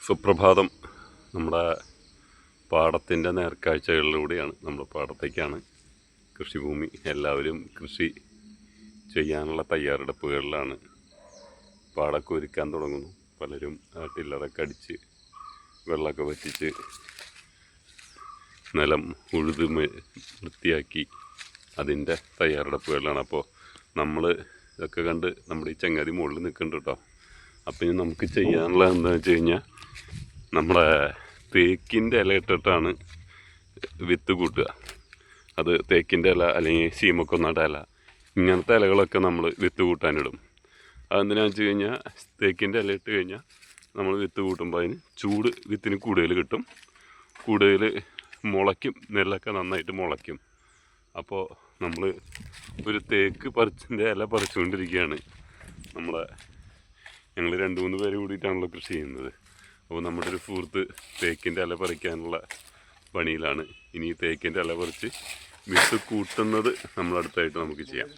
സുപ്രഭാതം. നമ്മുടെ പാടത്തിൻ്റെ നേർക്കാഴ്ചകളിലൂടെയാണ്. നമ്മുടെ പാടത്തേക്കാണ് കൃഷിഭൂമി. എല്ലാവരും കൃഷി ചെയ്യാനുള്ള തയ്യാറെടുപ്പുകളിലാണ്. പാടൊക്കെ ഒരുക്കാൻ തുടങ്ങുന്നു. പലരും ടില്ലറൊക്കെ അടിച്ച് വെള്ളമൊക്കെ വറ്റിച്ച് നിലം ഉഴുത് വൃത്തിയാക്കി അതിൻ്റെ തയ്യാറെടുപ്പുകളിലാണ്. അപ്പോൾ നമ്മൾ ഇതൊക്കെ കണ്ട് നമ്മുടെ ഈ ചങ്ങാതി മുകളിൽ നിൽക്കുന്നുണ്ട് കേട്ടോ. അപ്പം ഇനി നമുക്ക് ചെയ്യാനുള്ള എന്താണെന്ന് വെച്ച് കഴിഞ്ഞാൽ, നമ്മുടെ തേക്കിൻ്റെ ഇല ഇട്ടിട്ടാണ് വിത്ത് കൂട്ടുക. അത് തേക്കിൻ്റെ ഇല അല്ലെങ്കിൽ ശീമക്കൊന്നയുടെ ഇല, ഇങ്ങനത്തെ ഇലകളൊക്കെ നമ്മൾ വിത്ത് കൂട്ടാനിടും. അതെന്തിനാണെന്ന് വെച്ച് കഴിഞ്ഞാൽ, തേക്കിൻ്റെ ഇല ഇട്ട് കഴിഞ്ഞാൽ നമ്മൾ വിത്ത് കൂട്ടുമ്പോൾ അതിന് ചൂട് വിത്തിന് കൂടുതൽ കിട്ടും, കൂടുതൽ മുളയ്ക്കും, നെല്ലൊക്കെ നന്നായിട്ട് മുളയ്ക്കും. അപ്പോൾ നമ്മൾ ഒരു തേക്ക് പറിച്ചിൻ്റെ ഇല പറിച്ചുകൊണ്ടിരിക്കുകയാണ്. ഞങ്ങൾ 2-3 പേര് കൂടിയിട്ടാണല്ലോ കൃഷി ചെയ്യുന്നത്. അപ്പോൾ നമ്മുടെ ഒരു സുഹൃത്ത് തേക്കിൻ്റെ ഇല പറിക്കാനുള്ള പണിയിലാണ്. ഇനി തേക്കിൻ്റെ ഇല പറിച്ച് വിത്ത് കൂട്ടുന്നത് നമ്മളടുത്തായിട്ട് നമുക്ക് ചെയ്യാം.